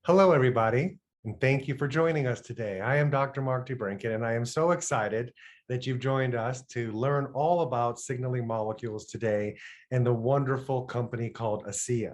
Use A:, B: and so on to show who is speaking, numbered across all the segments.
A: Hello, everybody, and thank you for joining us today. I am Dr. Mark DeBrincat, and I am so excited that you've joined us to learn all about signaling molecules today and the wonderful company called ASEA.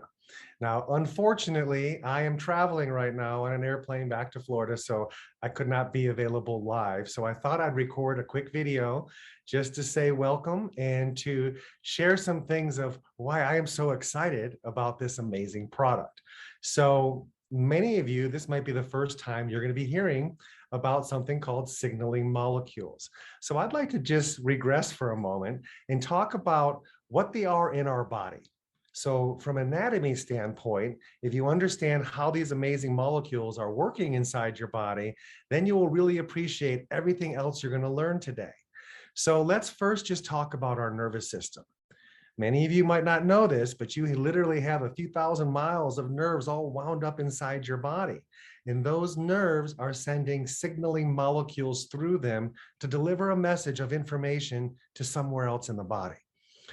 A: Now, unfortunately, I am traveling right now on an airplane back to Florida, so I could not be available live. So I thought I'd record a quick video just to say welcome and to share some things of why I am so excited about this amazing product. So many of you, this might be the first time you're going to be hearing about something called signaling molecules. So I'd like to just regress for a moment and talk about what they are in our body. So from an anatomy standpoint, if you understand how these amazing molecules are working inside your body, then you will really appreciate everything else you're going to learn today. So let's first just talk about our nervous system. Many of you might not know this, but you literally have a few thousand miles of nerves all wound up inside your body. And those nerves are sending signaling molecules through them to deliver a message of information to somewhere else in the body.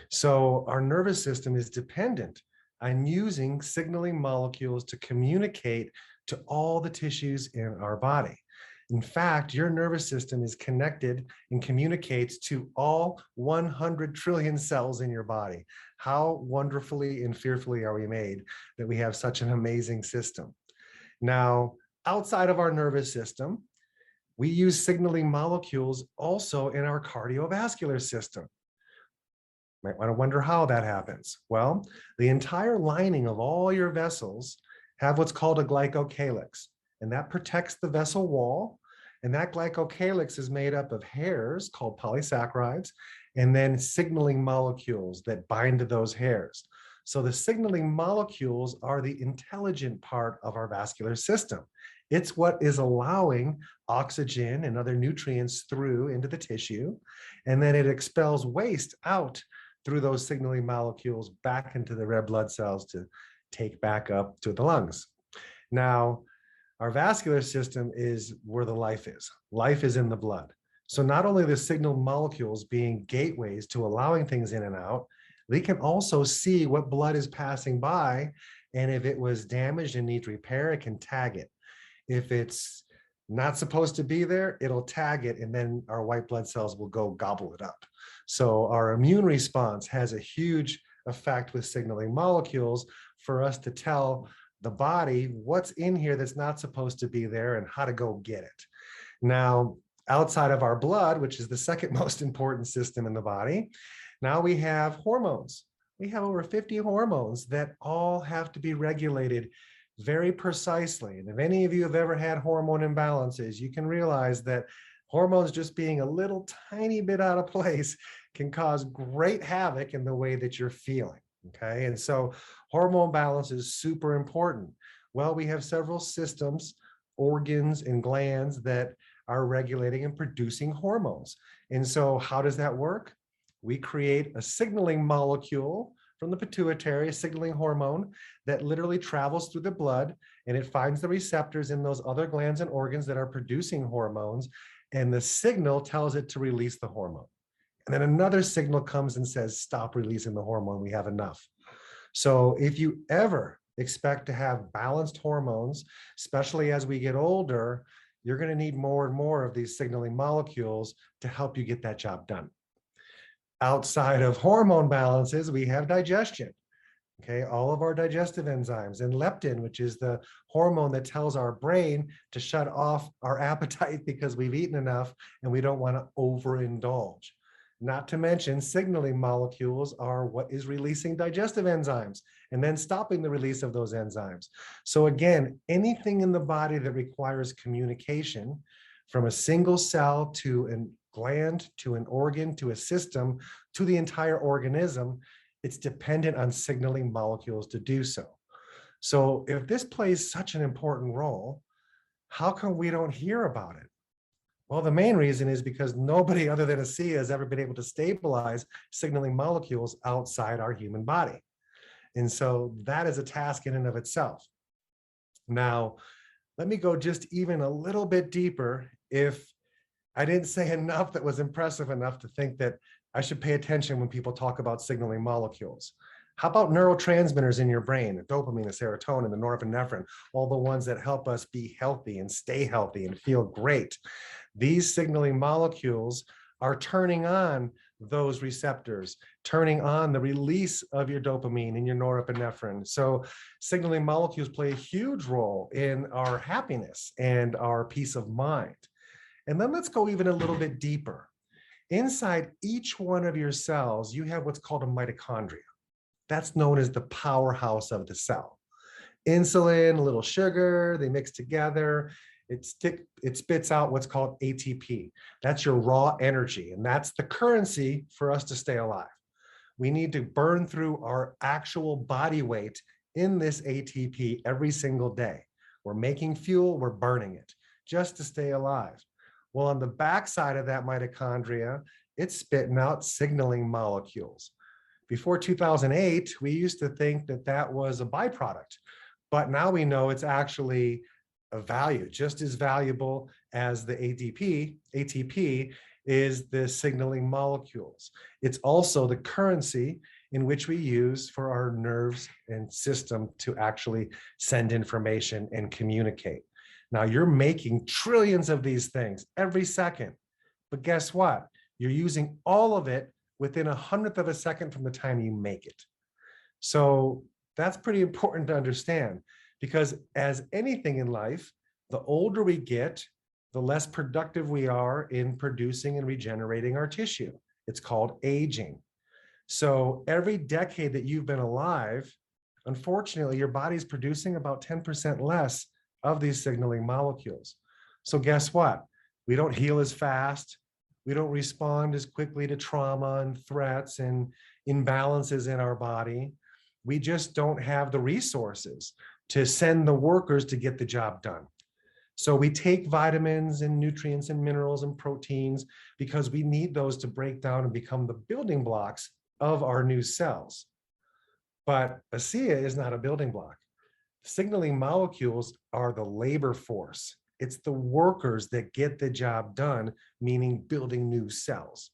A: So our nervous system is dependent on using signaling molecules to communicate to all the tissues in our body. In fact, your nervous system is connected and communicates to all 100 trillion cells in your body. How wonderfully and fearfully are we made that we have such an amazing system. Now, outside of our nervous system, we use signaling molecules also in our cardiovascular system. Might want to wonder how that happens. Well, the entire lining of all your vessels have what's called a glycocalyx, and that protects the vessel wall. And that glycocalyx is made up of hairs called polysaccharides, and then signaling molecules that bind to those hairs. So the signaling molecules are the intelligent part of our vascular system. It's what is allowing oxygen and other nutrients through into the tissue, and then it expels waste out through those signaling molecules back into the red blood cells to take back up to the lungs. Now, our vascular system is where the life is. Life is in the blood. So not only the signal molecules being gateways to allowing things in and out, they can also see what blood is passing by. And if it was damaged and needs repair, it can tag it. If it's not supposed to be there, it'll tag it, and then our white blood cells will go gobble it up. So our immune response has a huge effect with signaling molecules for us to tell the body what's in here that's not supposed to be there and how to go get it. Now, outside of our blood, which is the second most important system in the body, now we have hormones. We have over 50 hormones that all have to be regulated very precisely. And if any of you have ever had hormone imbalances, you can realize that hormones just being a little tiny bit out of place can cause great havoc in the way that you're feeling. Okay, and so hormone balance is super important. Well, we have several systems, organs, and glands that are regulating and producing hormones. And so how does that work? We create a signaling molecule from the pituitary, a signaling hormone that literally travels through the blood, and it finds the receptors in those other glands and organs that are producing hormones, and the signal tells it to release the hormone. And then another signal comes and says, stop releasing the hormone, we have enough. So if you ever expect to have balanced hormones, especially as we get older, you're going to need more and more of these signaling molecules to help you get that job done. Outside of hormone balances, we have digestion. Okay, all of our digestive enzymes, and leptin, which is the hormone that tells our brain to shut off our appetite because we've eaten enough and we don't want to overindulge. Not to mention, signaling molecules are what is releasing digestive enzymes and then stopping the release of those enzymes. So again, anything in the body that requires communication from a single cell to a gland, to an organ, to a system, to the entire organism, it's dependent on signaling molecules to do so. So if this plays such an important role, how come we don't hear about it? Well, the main reason is because nobody other than ASEA has ever been able to stabilize signaling molecules outside our human body. And so that is a task in and of itself. Now, let me go just even a little bit deeper. If I didn't say enough that was impressive enough to think that I should pay attention when people talk about signaling molecules. How about neurotransmitters in your brain, the dopamine, the serotonin, the norepinephrine, all the ones that help us be healthy and stay healthy and feel great? These signaling molecules are turning on those receptors, turning on the release of your dopamine and your norepinephrine. So signaling molecules play a huge role in our happiness and our peace of mind. And then let's go even a little bit deeper. Inside each one of your cells, you have what's called a mitochondria. That's known as the powerhouse of the cell. Insulin, a little sugar, they mix together. It spits out what's called ATP. That's your raw energy, and that's the currency for us to stay alive. We need to burn through our actual body weight in this ATP every single day. We're making fuel, we're burning it just to stay alive. Well, on the backside of that mitochondria, it's spitting out signaling molecules. Before 2008, we used to think that that was a byproduct, but now we know it's actually a value, just as valuable as the ATP. ATP is the signaling molecules. It's also the currency in which we use for our nerves and system to actually send information and communicate. Now, you're making trillions of these things every second, but guess what? You're using all of it within 100th of a second from the time you make it. So that's pretty important to understand, because as anything in life, the older we get, the less productive we are in producing and regenerating our tissue. It's called aging. So every decade that you've been alive, unfortunately, your body's producing about 10% less of these signaling molecules. So guess what? We don't heal as fast. We don't respond as quickly to trauma and threats and imbalances in our body. We just don't have the resources to send the workers to get the job done. So we take vitamins and nutrients and minerals and proteins because we need those to break down and become the building blocks of our new cells. But ASEA is not a building block. Signaling molecules are the labor force. It's the workers that get the job done, meaning building new cells.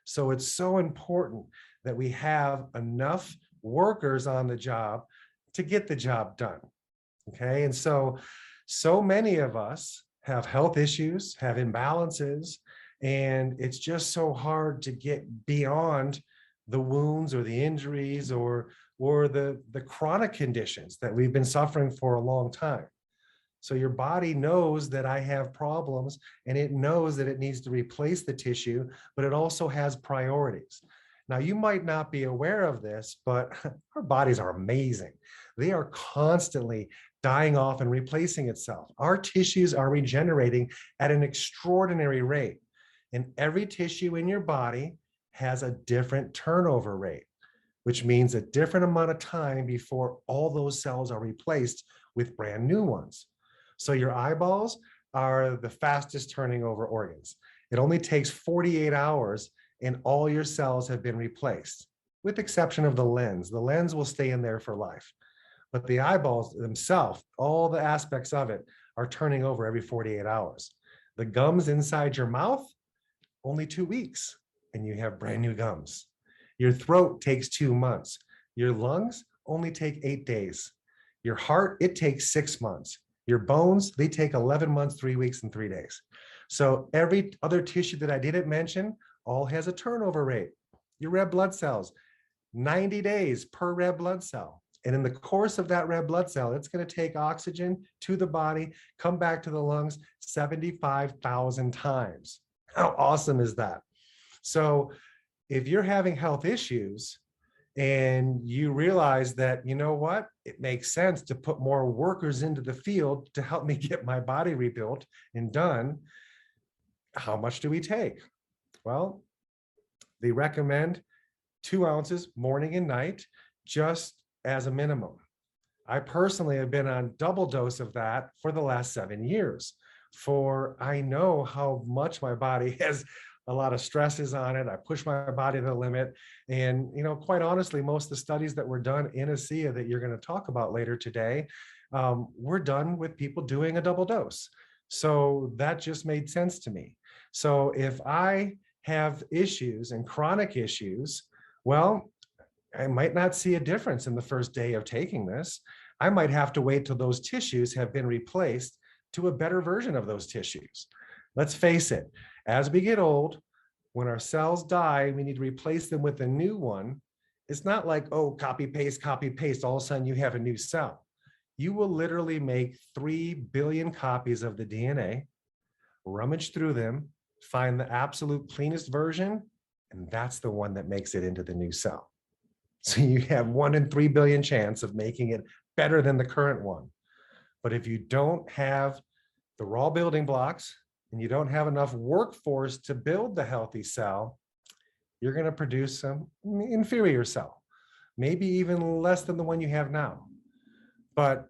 A: So it's so important that we have enough workers on the job to get the job done. Okay, and so many of us have health issues, have imbalances, and it's just so hard to get beyond the wounds or the injuries or the chronic conditions that we've been suffering for a long time. So your body knows that I have problems, and it knows that it needs to replace the tissue, but it also has priorities. Now, you might not be aware of this, but our bodies are amazing. They are constantly dying off and replacing itself. Our tissues are regenerating at an extraordinary rate, and every tissue in your body has a different turnover rate, which means a different amount of time before all those cells are replaced with brand new ones. So your eyeballs are the fastest turning over organs. It only takes 48 hours and all your cells have been replaced, with exception of the lens. The lens will stay in there for life. But the eyeballs themselves, all the aspects of it, are turning over every 48 hours. The gums inside your mouth, only 2 weeks, and you have brand new gums. Your throat takes 2 months. Your lungs only take 8 days. Your heart, it takes 6 months. Your bones, they take 11 months, 3 weeks, and 3 days. So every other tissue that I didn't mention all has a turnover rate. Your red blood cells, 90 days per red blood cell. And in the course of that red blood cell, it's going to take oxygen to the body, come back to the lungs 75,000 times. How awesome is that? So if you're having health issues and you realize that, you know what, it makes sense to put more workers into the field to help me get my body rebuilt and done, how much do we take? Well, they recommend 2 ounces morning and night, just as a minimum. I personally have been on double dose of that for the last 7 years, for I know how much my body has a lot of stresses on it. I push my body to the limit. And, you know, quite honestly, most of the studies that were done in ASEA that you're going to talk about later today, were done with people doing a double dose. So that just made sense to me. So if I have issues and chronic issues, well, I might not see a difference in the first day of taking this. I might have to wait till those tissues have been replaced to a better version of those tissues. Let's face it, as we get old, when our cells die, we need to replace them with a new one. It's not like, oh, copy, paste, all of a sudden you have a new cell. You will literally make 3 billion copies of the DNA, rummage through them, find the absolute cleanest version, and that's the one that makes it into the new cell. So you have 1 in 3 billion chance of making it better than the current one. But if you don't have the raw building blocks and you don't have enough workforce to build the healthy cell, you're going to produce some inferior cell, maybe even less than the one you have now. But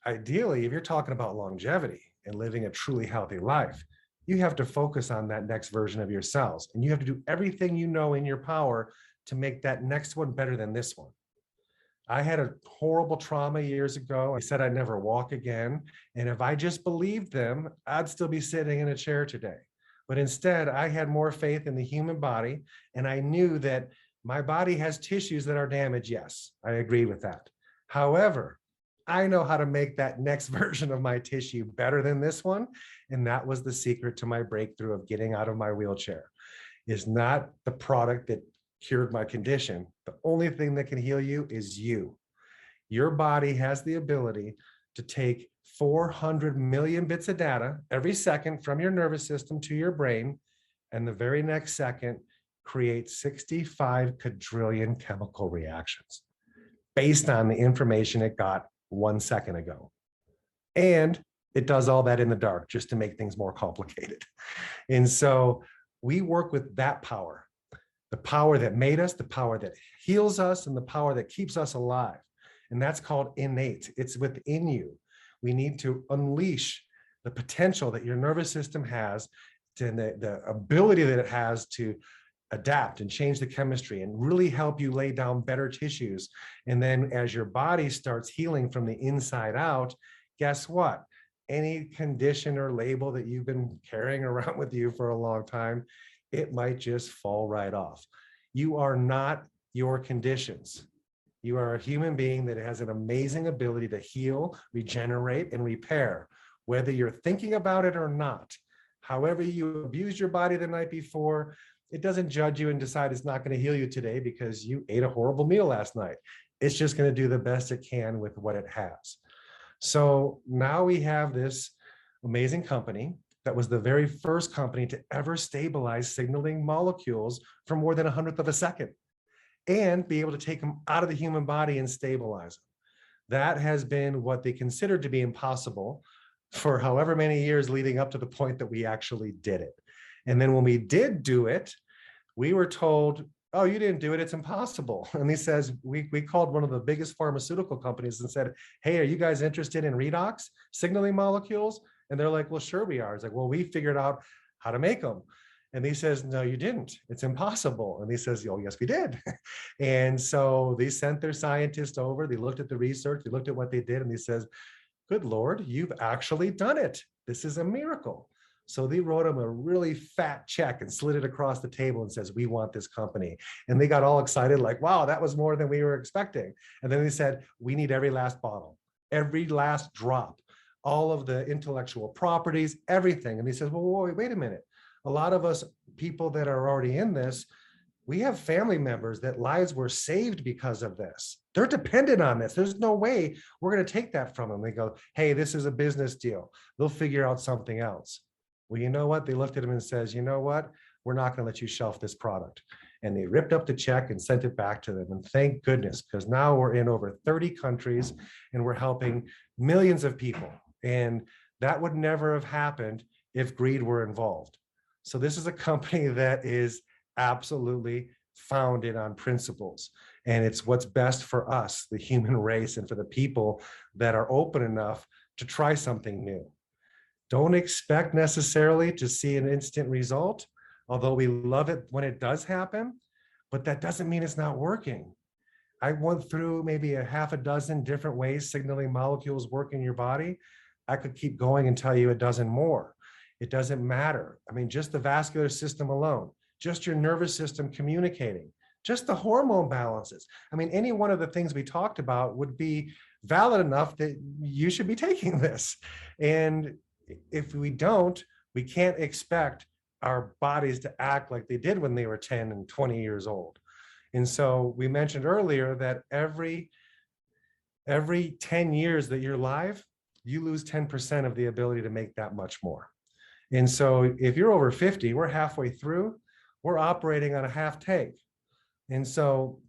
A: ideally, if you're talking about longevity and living a truly healthy life, you have to focus on that next version of your cells. And you have to do everything you know in your power to make that next one better than this one. I had a horrible trauma years ago. I said I'd never walk again. And if I just believed them, I'd still be sitting in a chair today. But instead, I had more faith in the human body. And I knew that my body has tissues that are damaged. Yes, I agree with that. However, I know how to make that next version of my tissue better than this one. And that was the secret to my breakthrough of getting out of my wheelchair. Is not the product that cured my condition. The only thing that can heal you is you. Your body has the ability to take 400 million bits of data every second from your nervous system to your brain, and the very next second create 65 quadrillion chemical reactions based on the information it got 1 second ago. And it does all that in the dark just to make things more complicated. And so we work with that power. The power that made us, the power that heals us, and the power that keeps us alive. And that's called innate. It's within you. We need to unleash the potential that your nervous system has, and the ability that it has to adapt and change the chemistry and really help you lay down better tissues. And then as your body starts healing from the inside out, guess what? Any condition or label that you've been carrying around with you for a long time, it might just fall right off. You are not your conditions. You are a human being that has an amazing ability to heal, regenerate, and repair, whether you're thinking about it or not. However you abused your body the night before, it doesn't judge you and decide it's not going to heal you today because you ate a horrible meal last night. It's just going to do the best it can with what it has. So now we have this amazing company that was the very first company to ever stabilize signaling molecules for more than 100th of a second and be able to take them out of the human body and stabilize them. That has been what they considered to be impossible for however many years leading up to the point that we actually did it. And then when we did do it, we were told, oh, you didn't do it, it's impossible. And he says, we called one of the biggest pharmaceutical companies and said, hey, are you guys interested in Redox signaling molecules? And they're like, well, sure we are. It's like, well, we figured out how to make them. And he says, no, you didn't. It's impossible. And he says, oh, yes, we did. And so they sent their scientists over. They looked at the research. They looked at what they did. And he says, good Lord, you've actually done it. This is a miracle. So they wrote him a really fat check and slid it across the table and says, we want this company. And they got all excited, like, wow, that was more than we were expecting. And then they said, we need every last bottle, every last drop, all of the intellectual properties, everything. And he says, well, wait a minute. A lot of us people that are already in this, we have family members that lives were saved because of this. They're dependent on this. There's no way we're going to take that from them. They go, hey, this is a business deal. They'll figure out something else. Well, you know what? They looked at him and says, you know what? We're not going to let you shelf this product. And they ripped up the check and sent it back to them. And thank goodness, because now we're in over 30 countries and we're helping millions of people. And that would never have happened if greed were involved. So this is a company that is absolutely founded on principles. And it's what's best for us, the human race, and for the people that are open enough to try something new. Don't expect necessarily to see an instant result, although we love it when it does happen, but that doesn't mean it's not working. I went through maybe a half a dozen different ways signaling molecules work in your body. I could keep going and tell you a dozen more. It doesn't matter. I mean, just the vascular system alone, just your nervous system communicating just the hormone balances. I mean, any one of the things we talked about would be valid enough that you should be taking this. And if we don't, we can't expect our bodies to act like they did when they were 10 and 20 years old. And so we mentioned earlier that every 10 years that you're alive, you lose 10% of the ability to make that much more. And so if you're over 50, we're halfway through, we're operating on a half tank. And so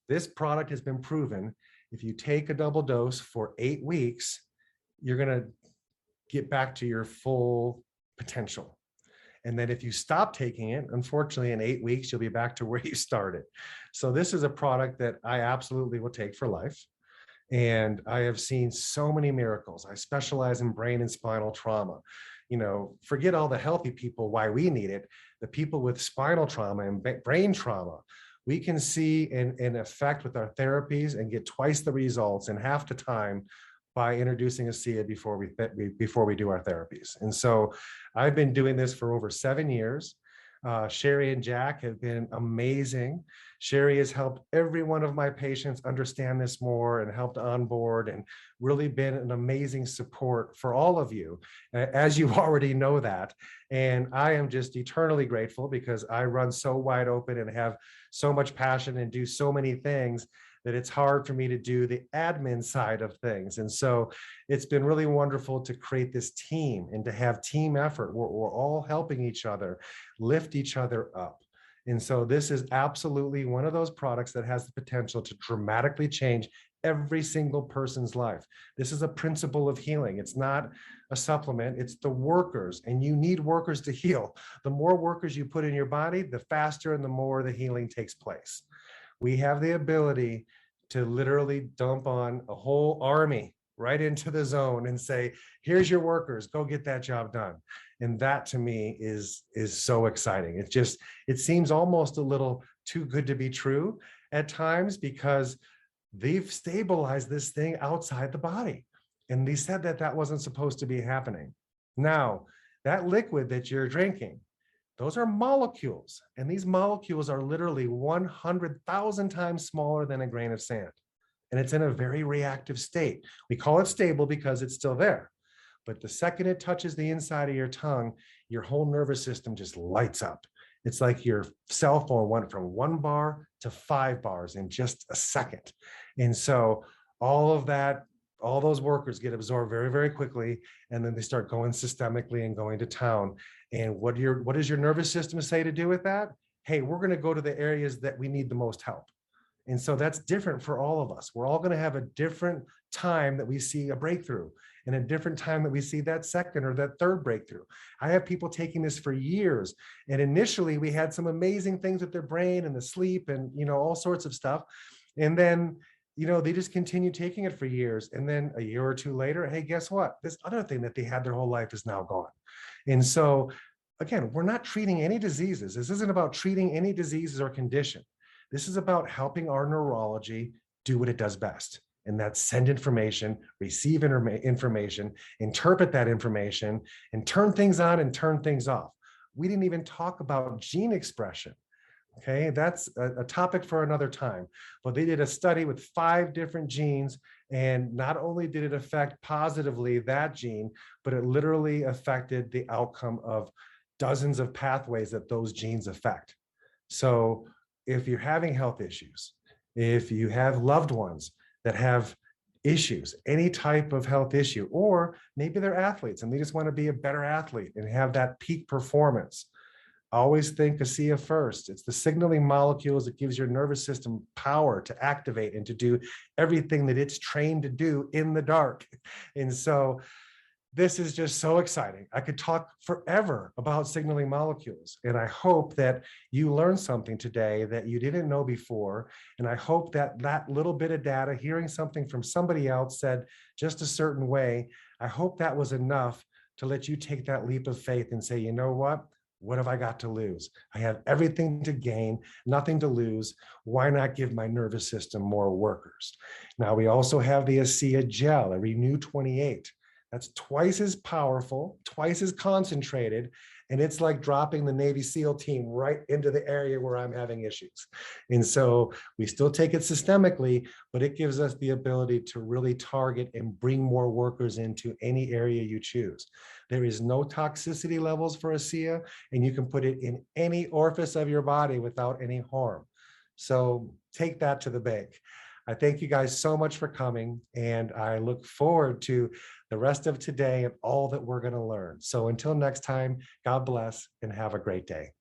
A: this product has been proven. If you take a double dose for 8 weeks, you're going to get back to your full potential. And then if you stop taking it, unfortunately, in 8 weeks, you'll be back to where you started. So this is a product that I absolutely will take for life. And I have seen so many miracles. I specialize in brain and spinal trauma. You know, forget all the healthy people, why we need it. The people with spinal trauma and brain trauma, we can see an effect with our therapies and get twice the results in half the time by introducing ASEA before we do our therapies. And so I've been doing this for over 7 years. Sherry and Jack have been amazing. Sherry has helped every one of my patients understand this more and helped onboard and really been an amazing support for all of you, as you already know that. And I am just eternally grateful because I run so wide open and have so much passion and do so many things that it's hard for me to do the admin side of things. And so it's been really wonderful to create this team and to have team effort where we're all helping each other, lift each other up. And so this is absolutely one of those products that has the potential to dramatically change every single person's life. This is a principle of healing. It's not a supplement, it's the workers, and you need workers to heal. The more workers you put in your body, the faster and the more the healing takes place. We have the ability to literally dump on a whole army right into the zone and say, here's your workers, go get that job done. And that to me is so exciting. It seems almost a little too good to be true at times because they've stabilized this thing outside the body. And they said that that wasn't supposed to be happening. Now, that liquid that you're drinking, those are molecules, and these molecules are literally 100,000 times smaller than a grain of sand. And it's in a very reactive state. We call it stable because it's still there. But the second it touches the inside of your tongue, your whole nervous system just lights up. It's like your cell phone went from 1 bar to 5 bars in just a second. And so all of that, all those workers get absorbed very, very quickly, and then they start going systemically and going to town. And what does your nervous system say to do with that? Hey, we're going to go to the areas that we need the most help. And so that's different for all of us. We're all going to have a different time that we see a breakthrough and a different time that we see that second or that third breakthrough. I have people taking this for years. And initially we had some amazing things with their brain and the sleep and, all sorts of stuff. And then, they just continue taking it for years. And then a year or two later, hey, guess what? This other thing that they had their whole life is now gone. And so again, we're not treating any diseases. This isn't about treating any diseases or condition. This is about helping our neurology do what it does best. And that's send information, receive information, interpret that information, and turn things on and turn things off. We didn't even talk about gene expression. Okay, that's a topic for another time. But they did a study with 5 different genes, and not only did it affect positively that gene, but it literally affected the outcome of dozens of pathways that those genes affect. So if you're having health issues, if you have loved ones that have issues, any type of health issue, or maybe they're athletes and they just want to be a better athlete and have that peak performance, always think ASEA first. It's the signaling molecules that gives your nervous system power to activate and to do everything that it's trained to do in the dark. And so this is just so exciting. I could talk forever about signaling molecules. And I hope that you learned something today that you didn't know before. And I hope that that little bit of data, hearing something from somebody else said just a certain way, I hope that was enough to let you take that leap of faith and say, you know what? What have I got to lose? I have everything to gain, nothing to lose. Why not give my nervous system more workers? Now, we also have the ASEA gel, a Renew 28. That's twice as powerful, twice as concentrated, And it's like dropping the Navy SEAL team right into the area where I'm having issues. And so we still take it systemically, but it gives us the ability to really target and bring more workers into any area you choose. There is no toxicity levels for ASEA, and you can put it in any orifice of your body without any harm. So take that to the bank. I thank you guys so much for coming, and I look forward to the rest of today and all that we're going to learn. So until next time, God bless and have a great day.